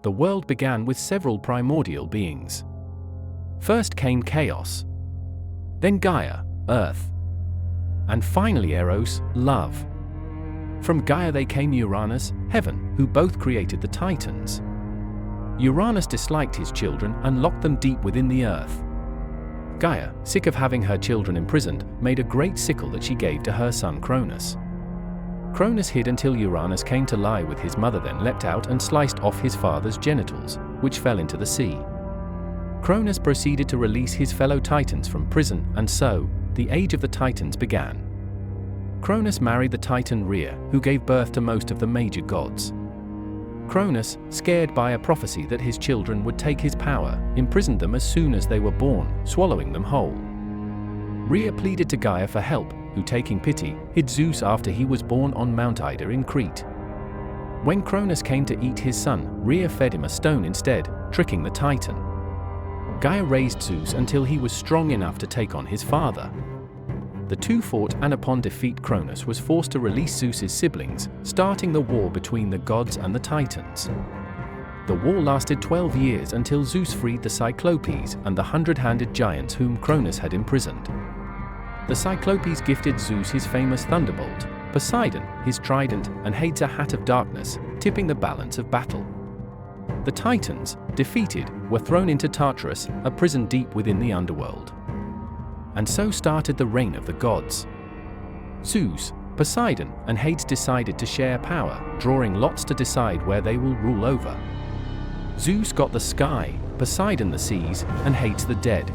the world began with several primordial beings. First came chaos, then Gaia, earth, and finally Eros, love. From Gaia they came Uranus, heaven, who both created the Titans. Uranus disliked his children and locked them deep within the earth. Gaia, sick of having her children imprisoned, made a great sickle that she gave to her son Cronus. Cronus hid until Uranus came to lie with his mother, then leapt out and sliced off his father's genitals, which fell into the sea. Cronus proceeded to release his fellow Titans from prison, and so, the Age of the Titans began. Cronus married the Titan Rhea, who gave birth to most of the major gods. Cronus, scared by a prophecy that his children would take his power, imprisoned them as soon as they were born, swallowing them whole. Rhea pleaded to Gaia for help, who, taking pity, hid Zeus after he was born on Mount Ida in Crete. When Cronus came to eat his son, Rhea fed him a stone instead, tricking the Titan. Gaia raised Zeus until he was strong enough to take on his father. The two fought, and upon defeat Cronus was forced to release Zeus's siblings, starting the war between the gods and the Titans. The war lasted 12 years until Zeus freed the Cyclopes and the 100-handed giants whom Cronus had imprisoned. The Cyclopes gifted Zeus his famous thunderbolt, Poseidon his trident, and Hades a hat of darkness, tipping the balance of battle. The Titans, defeated, were thrown into Tartarus, a prison deep within the underworld. And so started the reign of the gods. Zeus, Poseidon, and Hades decided to share power, drawing lots to decide where they will rule over. Zeus got the sky, Poseidon the seas, and Hades the dead.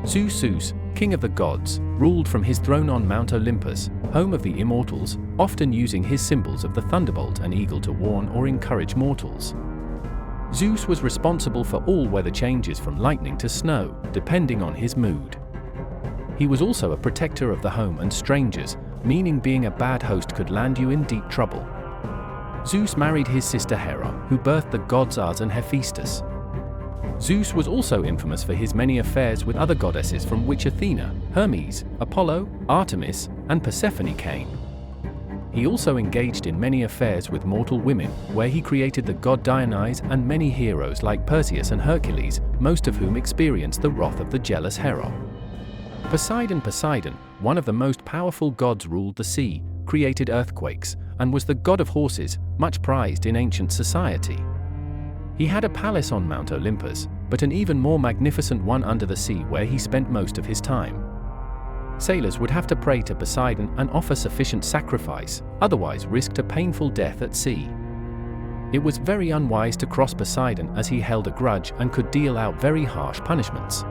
Zeus, king of the gods, ruled from his throne on Mount Olympus, home of the immortals, often using his symbols of the thunderbolt and eagle to warn or encourage mortals. Zeus was responsible for all weather changes from lightning to snow, depending on his mood. He was also a protector of the home and strangers, meaning being a bad host could land you in deep trouble. Zeus married his sister Hera, who birthed the gods Ars and Hephaestus. Zeus was also infamous for his many affairs with other goddesses, from which Athena, Hermes, Apollo, Artemis, and Persephone came. He also engaged in many affairs with mortal women, where he created the god Dionysus and many heroes like Perseus and Hercules, most of whom experienced the wrath of the jealous Hera. Poseidon, one of the most powerful gods, ruled the sea, created earthquakes, and was the god of horses, much prized in ancient society. He had a palace on Mount Olympus, but an even more magnificent one under the sea, where he spent most of his time. Sailors would have to pray to Poseidon and offer sufficient sacrifice, otherwise risked a painful death at sea. It was very unwise to cross Poseidon, as he held a grudge and could deal out very harsh punishments.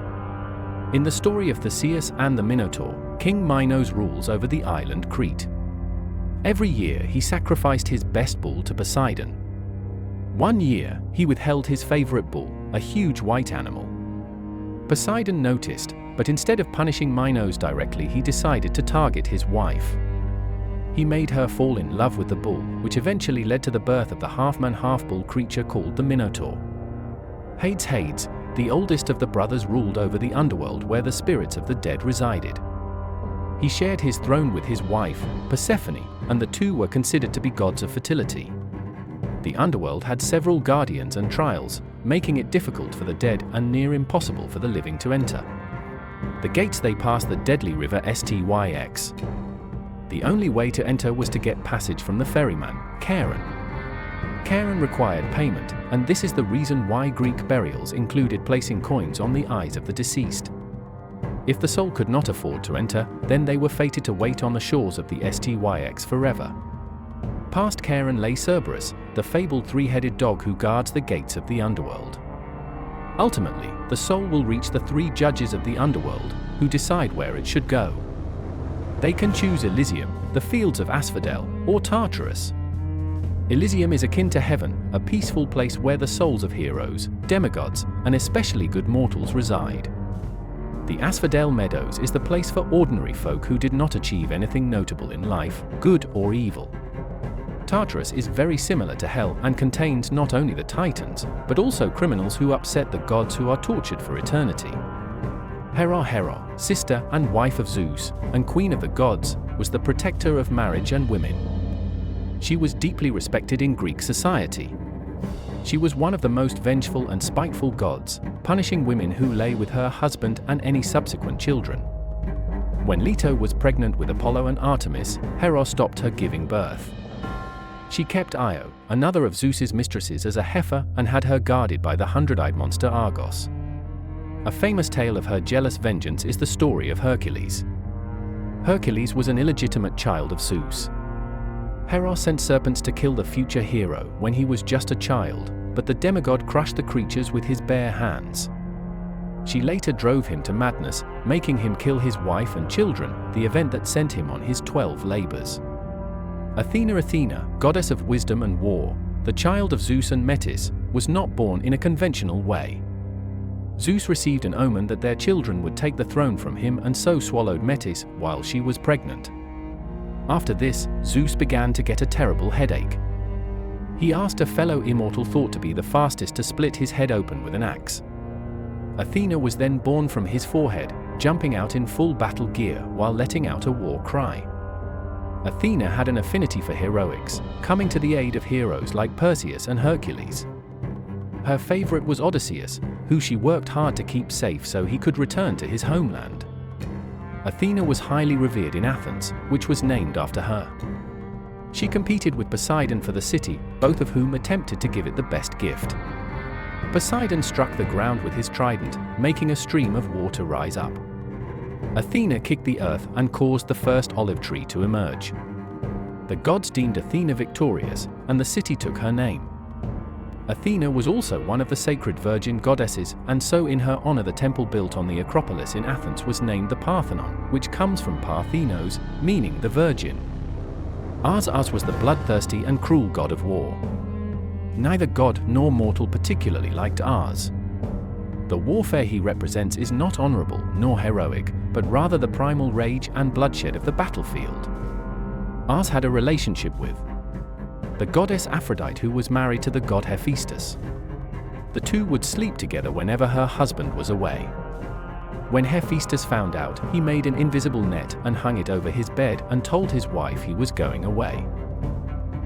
In the story of Theseus and the Minotaur, King Minos rules over the island Crete. Every year he sacrificed his best bull to Poseidon. One year, he withheld his favorite bull, a huge white animal. Poseidon noticed, but instead of punishing Minos directly, he decided to target his wife. He made her fall in love with the bull, which eventually led to the birth of the half-man half-bull creature called the Minotaur. Hades, the oldest of the brothers, ruled over the underworld where the spirits of the dead resided. He shared his throne with his wife, Persephone, and the two were considered to be gods of fertility. The underworld had several guardians and trials, making it difficult for the dead and near impossible for the living to enter. The gates they passed the deadly river Styx. The only way to enter was to get passage from the ferryman, Charon. Charon required payment, and this is the reason why Greek burials included placing coins on the eyes of the deceased. If the soul could not afford to enter, then they were fated to wait on the shores of the Styx forever. Past Charon lay Cerberus, the fabled three-headed dog who guards the gates of the underworld. Ultimately, the soul will reach the three judges of the underworld, who decide where it should go. They can choose Elysium, the fields of Asphodel, or Tartarus. Elysium is akin to heaven, a peaceful place where the souls of heroes, demigods, and especially good mortals reside. The Asphodel Meadows is the place for ordinary folk who did not achieve anything notable in life, good or evil. Tartarus is very similar to hell and contains not only the Titans, but also criminals who upset the gods, who are tortured for eternity. Hera, sister and wife of Zeus, and queen of the gods, was the protector of marriage and women. She was deeply respected in Greek society. She was one of the most vengeful and spiteful gods, punishing women who lay with her husband and any subsequent children. When Leto was pregnant with Apollo and Artemis, Hera stopped her giving birth. She kept Io, another of Zeus's mistresses, as a heifer and had her guarded by the hundred-eyed monster Argos. A famous tale of her jealous vengeance is the story of Hercules. Hercules was an illegitimate child of Zeus. Hera sent serpents to kill the future hero when he was just a child, but the demigod crushed the creatures with his bare hands. She later drove him to madness, making him kill his wife and children, the event that sent him on his 12 labors. Athena, goddess of wisdom and war, the child of Zeus and Metis, was not born in a conventional way. Zeus received an omen that their children would take the throne from him and so swallowed Metis while she was pregnant. After this, Zeus began to get a terrible headache. He asked a fellow immortal thought to be the fastest to split his head open with an axe. Athena was then born from his forehead, jumping out in full battle gear while letting out a war cry. Athena had an affinity for heroics, coming to the aid of heroes like Perseus and Hercules. Her favorite was Odysseus, who she worked hard to keep safe so he could return to his homeland. Athena was highly revered in Athens, which was named after her. She competed with Poseidon for the city, both of whom attempted to give it the best gift. Poseidon struck the ground with his trident, making a stream of water rise up. Athena kicked the earth and caused the first olive tree to emerge. The gods deemed Athena victorious, and the city took her name. Athena was also one of the sacred virgin goddesses, and so in her honor the temple built on the Acropolis in Athens was named the Parthenon, which comes from Parthenos, meaning the virgin. Ars was the bloodthirsty and cruel god of war. Neither god nor mortal particularly liked Ars. The warfare he represents is not honorable nor heroic, but rather the primal rage and bloodshed of the battlefield. Ars had a relationship with the goddess Aphrodite, who was married to the god Hephaestus. The two would sleep together whenever her husband was away. When Hephaestus found out, he made an invisible net and hung it over his bed and told his wife he was going away.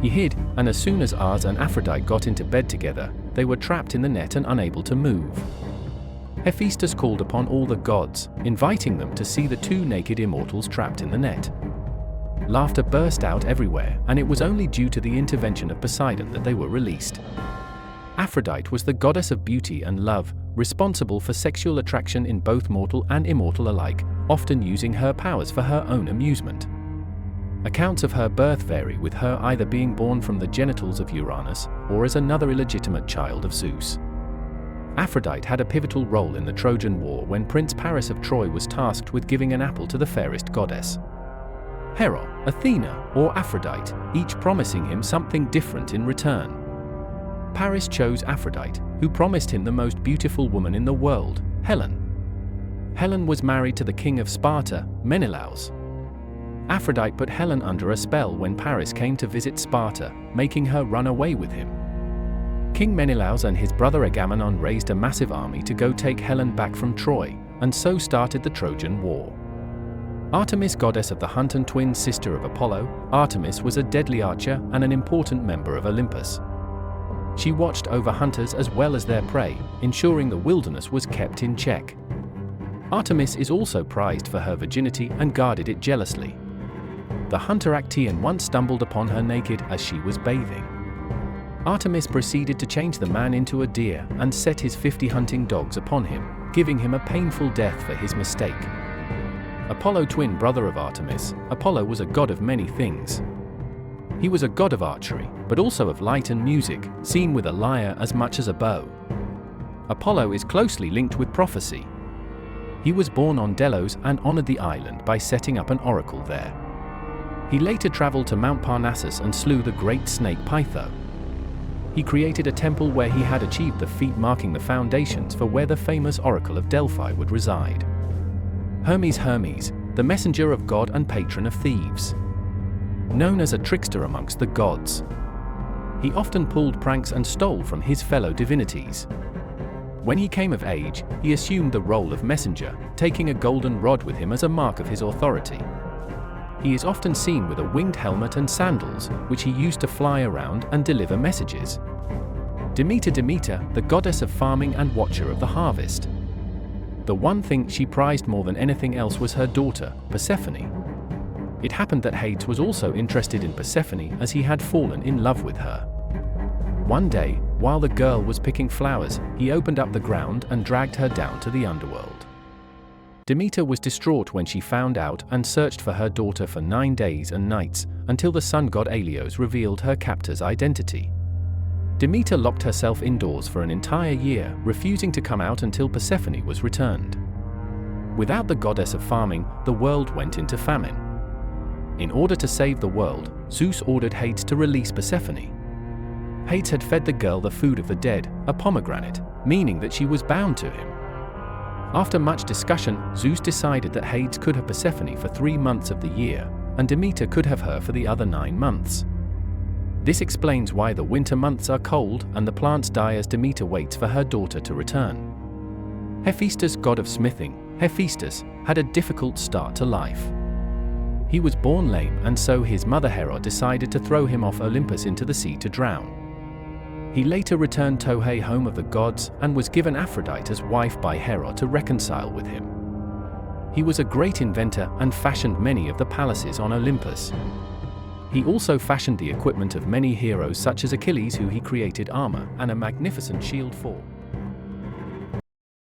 He hid, and as soon as Ars and Aphrodite got into bed together, they were trapped in the net and unable to move. Hephaestus called upon all the gods, inviting them to see the two naked immortals trapped in the net. Laughter burst out everywhere, and it was only due to the intervention of Poseidon that they were released. Aphrodite was the goddess of beauty and love, responsible for sexual attraction in both mortal and immortal alike, often using her powers for her own amusement. Accounts of her birth vary, with her either being born from the genitals of Uranus or as another illegitimate child of Zeus. Aphrodite had a pivotal role in the Trojan War when Prince Paris of Troy was tasked with giving an apple to the fairest goddess. Hera, Athena, or Aphrodite, each promising him something different in return. Paris chose Aphrodite, who promised him the most beautiful woman in the world, Helen. Helen was married to the king of Sparta, Menelaus. Aphrodite put Helen under a spell when Paris came to visit Sparta, making her run away with him. King Menelaus and his brother Agamemnon raised a massive army to go take Helen back from Troy, and so started the Trojan War. Artemis, goddess of the hunt and twin sister of Apollo, Artemis was a deadly archer and an important member of Olympus. She watched over hunters as well as their prey, ensuring the wilderness was kept in check. Artemis is also prized for her virginity and guarded it jealously. The hunter Actaeon once stumbled upon her naked as she was bathing. Artemis proceeded to change the man into a deer and set his 50 hunting dogs upon him, giving him a painful death for his mistake. Apollo, twin brother of Artemis, Apollo was a god of many things. He was a god of archery, but also of light and music, seen with a lyre as much as a bow. Apollo is closely linked with prophecy. He was born on Delos and honored the island by setting up an oracle there. He later traveled to Mount Parnassus and slew the great snake Pytho. He created a temple where he had achieved the feat, marking the foundations for where the famous oracle of Delphi would reside. Hermes, the messenger of God and patron of thieves. Known as a trickster amongst the gods. He often pulled pranks and stole from his fellow divinities. When he came of age, he assumed the role of messenger, taking a golden rod with him as a mark of his authority. He is often seen with a winged helmet and sandals, which he used to fly around and deliver messages. Demeter, the goddess of farming and watcher of the harvest. The one thing she prized more than anything else was her daughter, Persephone. It happened that Hades was also interested in Persephone as he had fallen in love with her. One day, while the girl was picking flowers, he opened up the ground and dragged her down to the underworld. Demeter was distraught when she found out and searched for her daughter for 9 days and nights, until the sun god Helios revealed her captor's identity. Demeter locked herself indoors for an entire year, refusing to come out until Persephone was returned. Without the goddess of farming, the world went into famine. In order to save the world, Zeus ordered Hades to release Persephone. Hades had fed the girl the food of the dead, a pomegranate, meaning that she was bound to him. After much discussion, Zeus decided that Hades could have Persephone for 3 months of the year, and Demeter could have her for the other 9 months. This explains why the winter months are cold and the plants die as Demeter waits for her daughter to return. Hephaestus, god of smithing, Hephaestus had a difficult start to life. He was born lame, and so his mother Hera decided to throw him off Olympus into the sea to drown. He later returned Tohei, home of the gods, and was given Aphrodite as wife by Hera to reconcile with him. He was a great inventor and fashioned many of the palaces on Olympus. He also fashioned the equipment of many heroes such as Achilles, who he created armor and a magnificent shield for.